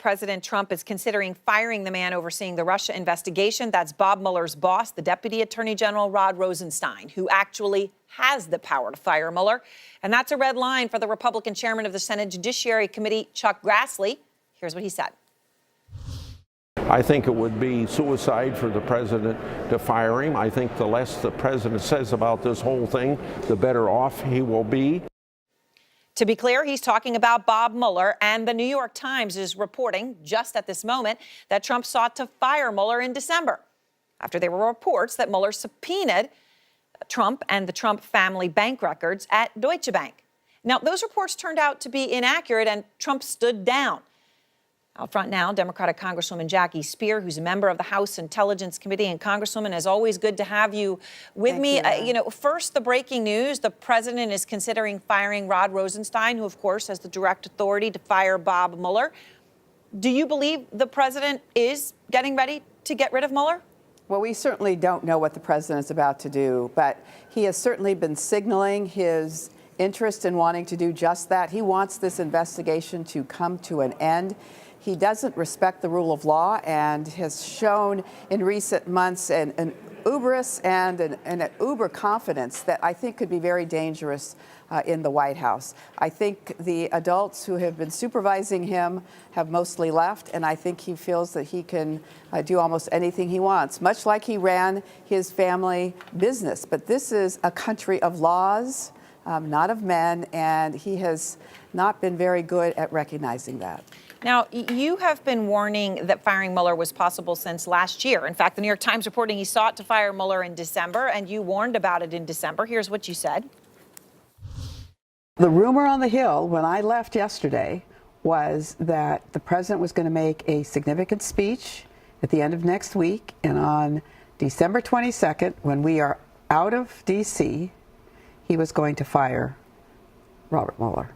President Trump is considering firing the man overseeing the Russia investigation. That's Bob Mueller's boss, the Deputy Attorney General Rod Rosenstein, who actually has the power to fire Mueller. And that's a red line for the Republican chairman of the Senate Judiciary Committee, Chuck Grassley. Here's what he said. I think it would be suicide for the president to fire him. I think the less the president says about this whole thing, the better off he will be. To be clear, he's talking about Bob Mueller, and the New York Times is reporting just at this moment that Trump sought to fire Mueller in December after there were reports that Mueller subpoenaed Trump and the Trump family bank records at Deutsche Bank. Now, those reports turned out to be inaccurate, and Trump stood down. Out front now, Democratic Congresswoman Jackie Speer, who's a member of the House Intelligence Committee. And Congresswoman, as always, good to have you with me. First, the breaking news, the president is considering firing Rod Rosenstein, who, of course, has the direct authority to fire Bob Mueller. Do you believe the president is getting ready to get rid of Mueller? Well, we certainly don't know what the president is about to do, but he has certainly been signaling his interest in wanting to do just that. He wants this investigation to come to an end. He doesn't respect the rule of law and has shown in recent months an hubris and an uber confidence that I think could be very dangerous in the White House. I think the adults who have been supervising him have mostly left, and I think he feels that he can do almost anything he wants, much like he ran his family business. But this is a country of laws, not of men, and he has not been very good at recognizing that. Now, you have been warning that firing Mueller was possible since last year. In fact, the New York Times reporting he sought to fire Mueller in December, and you warned about it in December. Here's what you said. The rumor on the Hill when I left yesterday was that the president was going to make a significant speech at the end of next week, and on December 22nd, when we are out of D.C., he was going to fire Robert Mueller.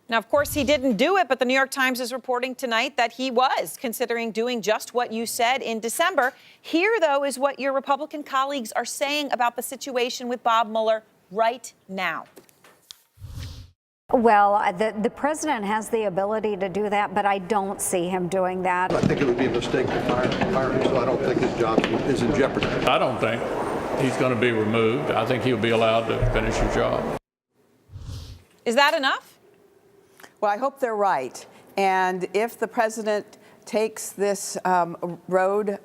Now, of course, he didn't do it, but the New York Times is reporting tonight that he was considering doing just what you said in December. Here, though, is what your Republican colleagues are saying about the situation with Bob Mueller right now. Well, the president has the ability to do that, but I don't see him doing that. I think it would be a mistake to fire him, so I don't think his job is in jeopardy. I don't think he's going to be removed. I think he'll be allowed to finish his job. Is that enough? Well, I hope they're right. And if the president takes this road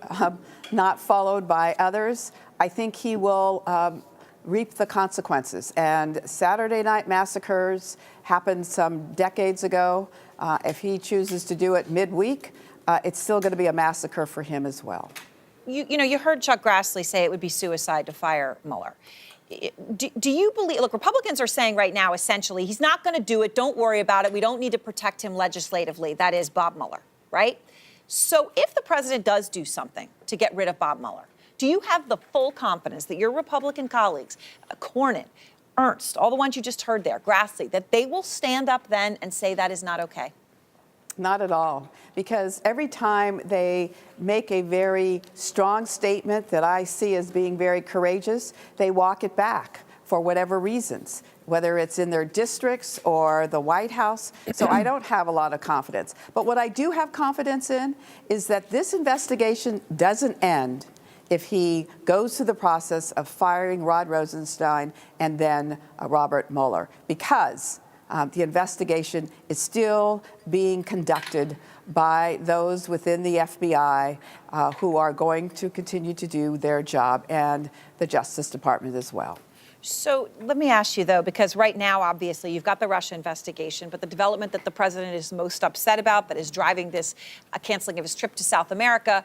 not followed by others, I think he will reap the consequences. And Saturday night massacres happened some decades ago. If he chooses to do it midweek, it's still going to be a massacre for him as well. You heard Chuck Grassley say it would be suicide to fire Mueller. Do you believe, look, Republicans are saying right now, essentially, he's not going to do it. Don't worry about it. We don't need to protect him legislatively. That is Bob Mueller, right? So if the president does do something to get rid of Bob Mueller, do you have the full confidence that your Republican colleagues, Cornyn, Ernst, all the ones you just heard there, Grassley, that they will stand up then and say that is not okay? Not at all, because every time they make a very strong statement that I see as being very courageous, they walk it back for whatever reasons, whether it's in their districts or the White House. So I don't have a lot of confidence. But what I do have confidence in is that this investigation doesn't end if he goes through the process of firing Rod Rosenstein and then Robert Mueller, because the investigation is still being conducted by those within the FBI who are going to continue to do their job, and the Justice Department as well. So let me ask you, though, because right now, obviously, you've got the Russia investigation, but the development that the president is most upset about, that is driving this canceling of his trip to South America,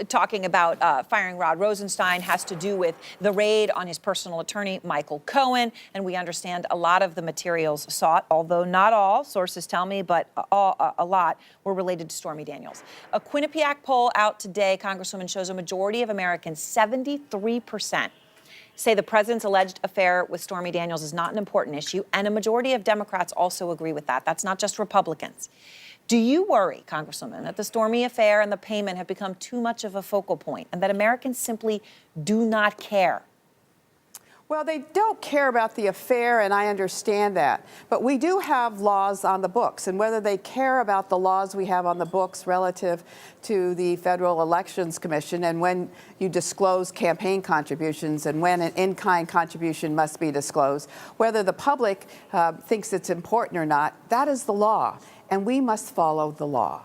talking about firing Rod Rosenstein, has to do with the raid on his personal attorney, Michael Cohen. And we understand a lot of the materials sought, although not all, sources tell me, but a lot were related to Stormy Daniels. A Quinnipiac poll out today, Congresswoman, shows a majority of Americans, 73%, say the president's alleged affair with Stormy Daniels is not an important issue, and a majority of Democrats also agree with that. That's not just Republicans. Do you worry, Congresswoman, that the Stormy affair and the payment have become too much of a focal point and that Americans simply do not care? Well, they don't care about the affair, and I understand that. But we do have laws on the books, and whether they care about the laws we have on the books relative to the Federal Elections Commission and when you disclose campaign contributions and when an in-kind contribution must be disclosed, whether the public thinks it's important or not, that is the law, and we must follow the law.